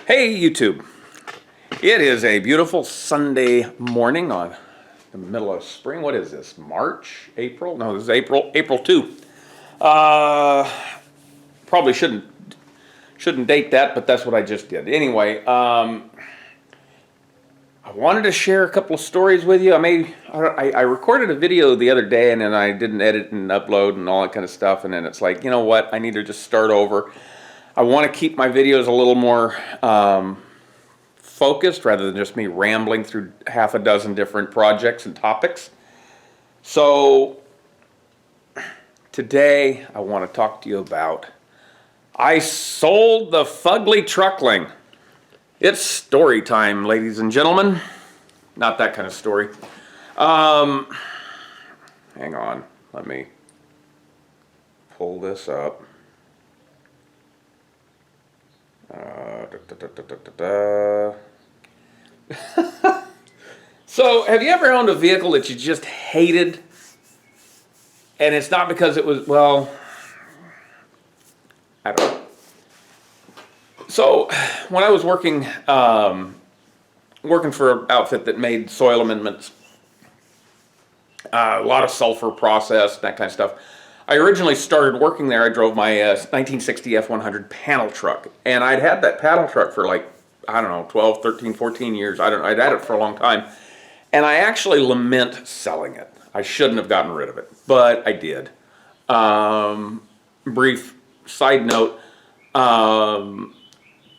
Hey YouTube, it is a beautiful Sunday morning on the middle of spring. What is this, March, April? No, this is April 2. Probably shouldn't date that, but that's what I just did. Anyway, I wanted to share a couple of stories with you. I recorded a video the other day and then I didn't edit and upload and all that kind of stuff, and then it's like, you know what, I need to just start over. I want to keep my videos a little more focused rather than just me rambling through half a dozen different projects and topics. So today I want to talk to you about I sold the Fugly Truckling. It's story time, ladies and gentlemen. Not that kind of story. Hang on, let me pull this up. So, have you ever owned a vehicle that you just hated? And it's not because it was, well, I don't know. So, when I was working for an outfit that made soil amendments, a lot of sulfur process, that kind of stuff. I originally started working there. I drove my 1960 F100 panel truck, and I'd had that panel truck for like, I don't know, 12, 13, 14 years. I'd had it for a long time, and I actually lament selling it. I shouldn't have gotten rid of it, but I did. Brief side note,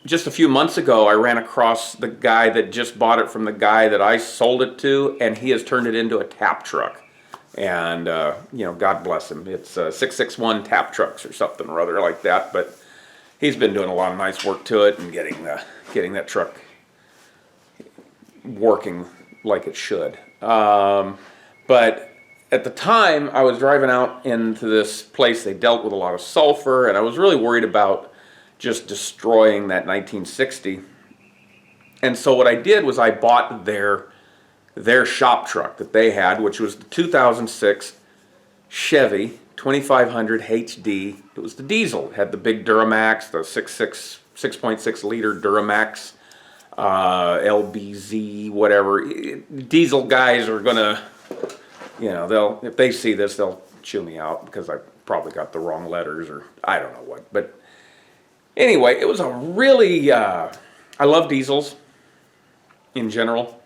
just a few months ago, I ran across the guy that just bought it from the guy that I sold it to, and he has turned it into a tap truck. And, you know, God bless him. It's 661 tap trucks or something or other like that. But he's been doing a lot of nice work to it and getting that truck working like it should. But at the time, I was driving out into this place. They dealt with a lot of sulfur, and I was really worried about just destroying that 1960. And so what I did was I bought their shop truck that they had, which was the 2006 Chevy 2500 HD. It was the diesel. It had the big Duramax, the 6.6 liter Duramax, LBZ, whatever. Diesel guys are gonna, you know, if they see this, they'll chew me out because I probably got the wrong letters or I don't know what. But anyway, it was a really, I love diesels in general.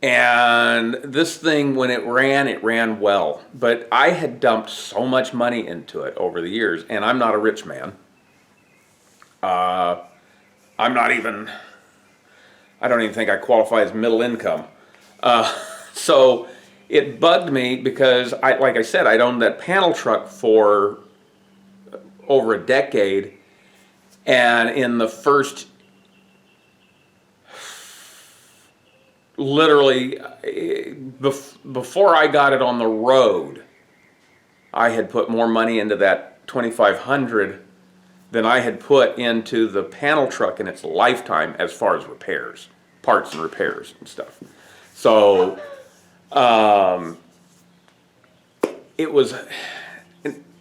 And this thing, when it ran well. But I had dumped so much money into it over the years, and I'm not a rich man. I don't even think I qualify as middle income. So it bugged me because, like I said, I'd owned that panel truck for over a decade, and in the first literally, before I got it on the road, I had put more money into that 2500 than I had put into the panel truck in its lifetime as far as repairs, parts and repairs and stuff. So,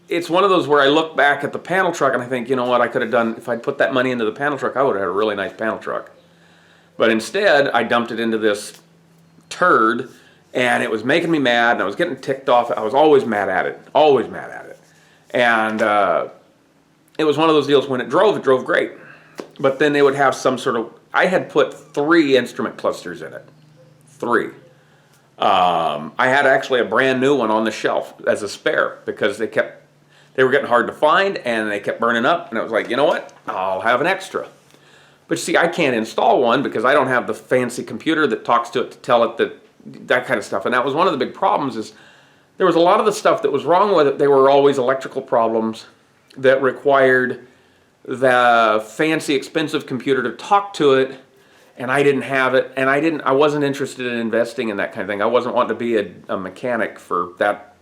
it's one of those where I look back at the panel truck and I think, you know what, I could have done, if I'd put that money into the panel truck, I would have had a really nice panel truck. But instead, I dumped it into this turd, and it was making me mad, and I was getting ticked off. I was always mad at it, And it was one of those deals, when it drove great. But then they would have some sort of, I had put 3 instrument clusters in it. 3. I had actually a brand new one on the shelf as a spare, because they were getting hard to find, and they kept burning up, and I was like, you know what, I'll have an extra. But see, I can't install one because I don't have the fancy computer that talks to it to tell it that kind of stuff. And that was one of the big problems, is there was a lot of the stuff that was wrong with it. They were always electrical problems that required the fancy, expensive computer to talk to it, and I didn't have it, and I wasn't interested in investing in that kind of thing. I wasn't wanting to be a mechanic for that,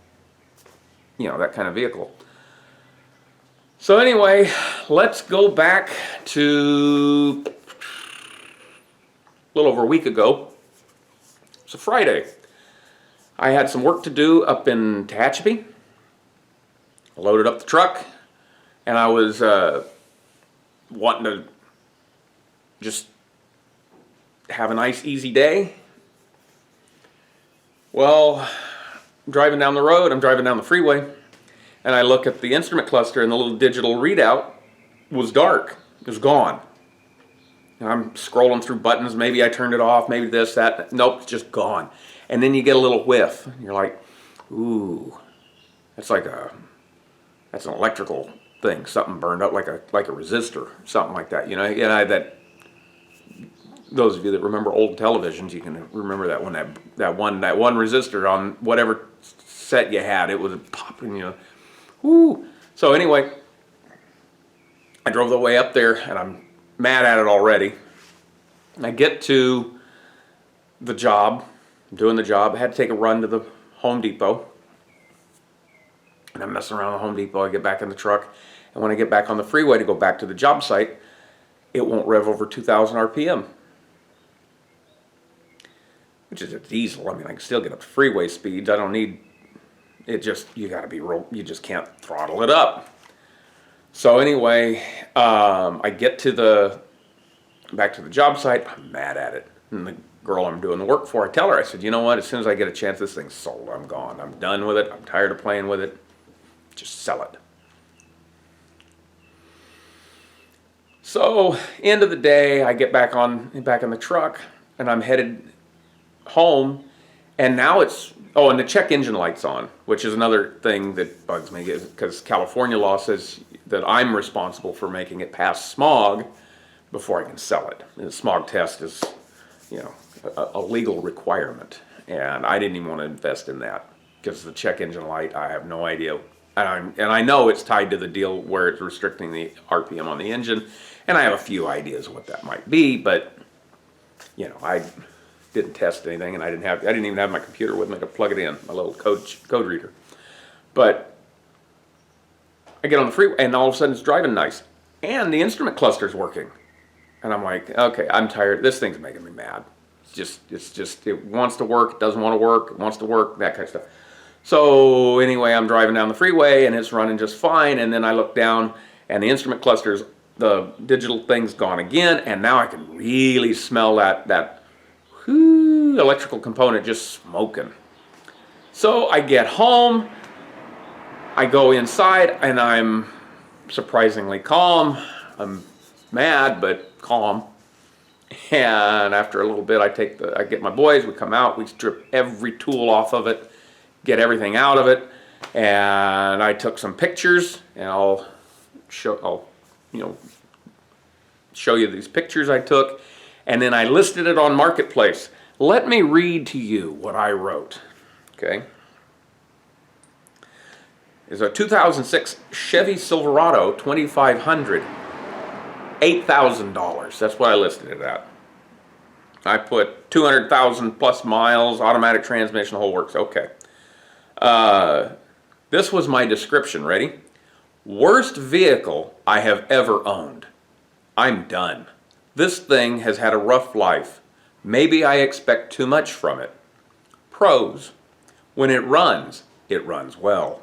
you know, that kind of vehicle. So anyway, let's go back to a little over a week ago. It's a Friday. I had some work to do up in Tehachapi. I loaded up the truck, and I was wanting to just have a nice, easy day. Well, I'm driving down the road, I'm driving down the freeway, and I look at the instrument cluster, and the little digital readout was dark. It was gone. And I'm scrolling through buttons. Maybe I turned it off, maybe this, that. Nope, it's just gone. And then you get a little whiff. And you're like, ooh, that's an electrical thing. Something burned up like a resistor, something like that. You know, that. Those of you that remember old televisions, you can remember that one resistor on whatever set you had. It was popping, you know. Whoo. So anyway, I drove the way up there, and I'm mad at it already. I get to the job, I'm doing the job. I had to take a run to the Home Depot. And I'm messing around the Home Depot. I get back in the truck. And when I get back on the freeway to go back to the job site, it won't rev over 2,000 RPM. Which is a diesel. I mean, I can still get up to freeway speeds. I don't need it. You gotta be real. You just can't throttle it up. So anyway, I get back to the job site. I'm mad at it. And the girl I'm doing the work for, I tell her, I said, you know what? As soon as I get a chance, this thing's sold. I'm gone. I'm done with it. I'm tired of playing with it. Just sell it. So end of the day, I get back in the truck, and I'm headed home, and now and the check engine light's on, which is another thing that bugs me, because California law says that I'm responsible for making it pass smog before I can sell it. And the smog test is, you know, a legal requirement, and I didn't even want to invest in that, because the check engine light, I have no idea, and I know it's tied to the deal where it's restricting the RPM on the engine, and I have a few ideas what that might be, but you know, I didn't test anything, and I didn't even have my computer with me to plug it in, my little code reader. But I get on the freeway, and all of a sudden it's driving nice, and the instrument cluster's working, and I'm like, okay, I'm tired. This thing's making me mad. It's just it wants to work, it doesn't want to work, it wants to work, that kind of stuff. So anyway, I'm driving down the freeway, and it's running just fine, and then I look down, and the instrument cluster's, the digital thing's gone again, and now I can really smell that electrical component just smoking. So I get home, I go inside, and I'm surprisingly calm. I'm mad, but calm. And after a little bit, I get my boys, we come out, we strip every tool off of it, get everything out of it, and I took some pictures, and I'll show you these pictures I took, and then I listed it on Marketplace. Let me read to you what I wrote, okay? It's a 2006 Chevy Silverado 2500, $8,000. That's what I listed it at. I put 200,000 plus miles, automatic transmission, the whole works. Okay. This was my description. Ready? Worst vehicle I have ever owned. I'm done. This thing has had a rough life. Maybe I expect too much from it. Pros. When it runs well.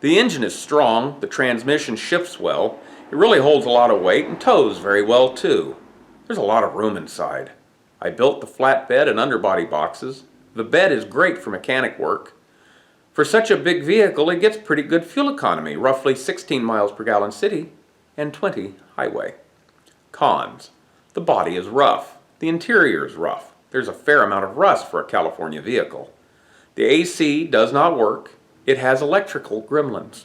The engine is strong, the transmission shifts well, it really holds a lot of weight and tows very well too. There's a lot of room inside. I built the flatbed and underbody boxes. The bed is great for mechanic work. For such a big vehicle, it gets pretty good fuel economy, roughly 16 miles per gallon city and 20 highway. Cons. The body is rough. The interior is rough. There's a fair amount of rust for a California vehicle. The AC does not work. It has electrical gremlins.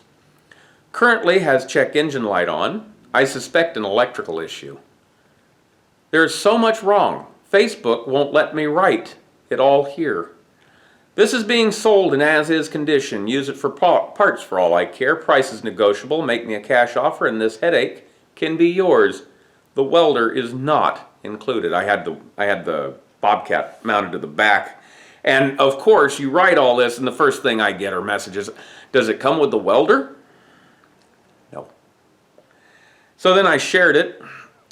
Currently has check engine light on. I suspect an electrical issue. There is so much wrong. Facebook won't let me write it all here. This is being sold in as-is condition. Use it for parts for all I care. Price is negotiable. Make me a cash offer and this headache can be yours. The welder is not included. I had the Bobcat mounted to the back. And of course, you write all this, and the first thing I get are messages. Does it come with the welder? No. So then I shared it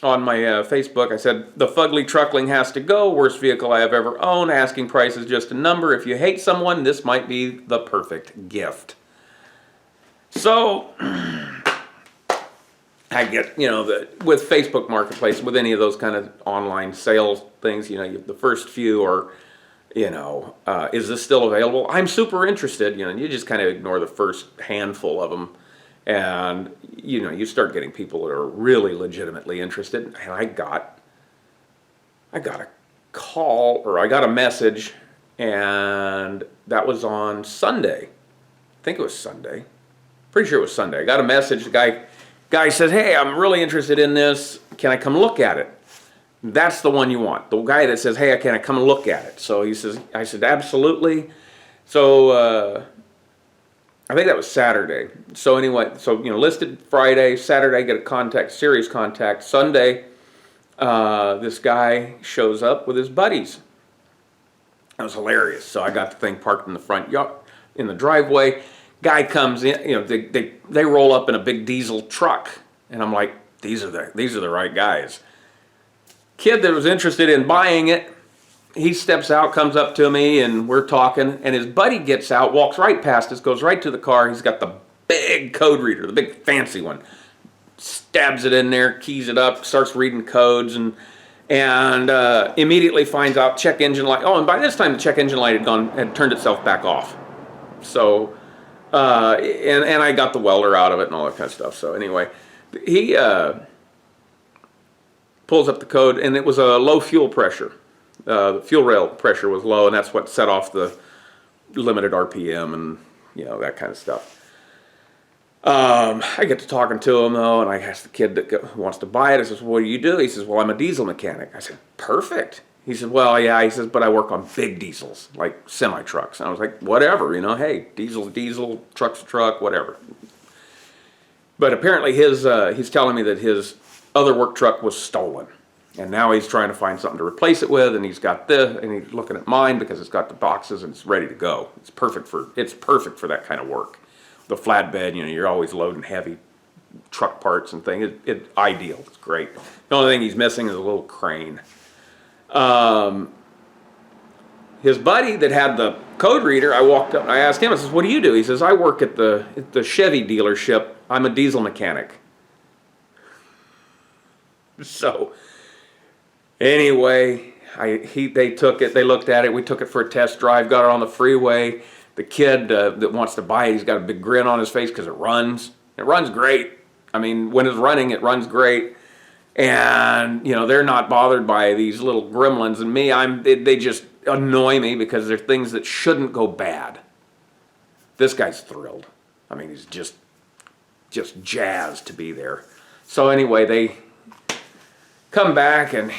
on my Facebook. I said, the Fugly Truckling has to go. Worst vehicle I have ever owned. Asking price is just a number. If you hate someone, this might be the perfect gift. So I get, with Facebook Marketplace, with any of those kind of online sales things, the first few are, is this still available? I'm super interested, and you just kind of ignore the first handful of them. And, you start getting people that are really legitimately interested. And I got a call, or I got a message, and that was on Sunday. I think it was Sunday. Pretty sure it was Sunday. I got a message. The guy says, "Hey, I'm really interested in this. Can I come look at it?" That's the one you want. The guy that says, "Hey, can I come and look at it?" So I said, "Absolutely." So I think that was Saturday. So anyway, listed Friday, Saturday, get a serious contact. Sunday, this guy shows up with his buddies. That was hilarious. So I got the thing parked in the front yard, in the driveway. Guy comes in, they roll up in a big diesel truck, and I'm like, these are the right guys. Kid that was interested in buying it, he steps out, comes up to me, and we're talking, and his buddy gets out, walks right past us, goes right to the car. He's got the big code reader, the big fancy one. Stabs it in there, keys it up, starts reading codes, and immediately finds out check engine light. Oh, and by this time the check engine light had turned itself back off. So, and I got the welder out of it and all that kind of stuff. So anyway, he pulls up the code, and it was a low fuel pressure. The fuel rail pressure was low, and that's what set off the limited RPM and that kind of stuff. I get to talking to him though, and I asked the kid that wants to buy it. I says, "What do you do?" He says, "Well, I'm a diesel mechanic." I said, "Perfect." He said, "Well, yeah." He says, "But I work on big diesels, like semi trucks." And I was like, "Whatever, hey, diesel's diesel, truck's a truck, whatever." But apparently he's telling me that his other work truck was stolen, and now he's trying to find something to replace it with, and he's got this, and he's looking at mine because it's got the boxes and it's ready to go. It's perfect for that kind of work. The flatbed, you're always loading heavy truck parts and things. It's ideal. It's great. The only thing he's missing is a little crane. His buddy that had the code reader, I walked up and I asked him, I says, "What do you do?" He says, "I work at the Chevy dealership. I'm a diesel mechanic." So anyway, they took it, they looked at it, we took it for a test drive, got it on the freeway. The kid that wants to buy it, he's got a big grin on his face because it runs. It runs great. I mean, when it's running, it runs great. And, they're not bothered by these little gremlins. And me, they just annoy me because they're things that shouldn't go bad. This guy's thrilled. I mean, he's just jazzed to be there. So anyway, they come back and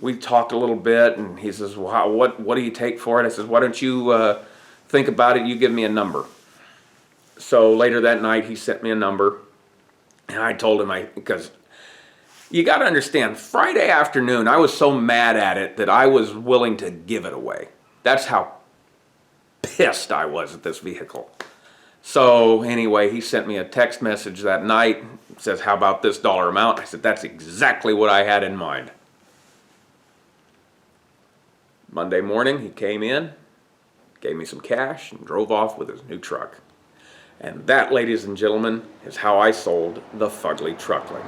we talked a little bit, and he says, "Well, what do you take for it?" I says, "Why don't you think about it, you give me a number." So later that night he sent me a number, and I told him because you got to understand, Friday afternoon I was so mad at it that I was willing to give it away. That's how pissed I was at this vehicle. So anyway, he sent me a text message that night, says, "How about this dollar amount?" I said, "That's exactly what I had in mind." Monday morning he came in, gave me some cash, and drove off with his new truck. And that, ladies and gentlemen, is how I sold the Fugly Truckling.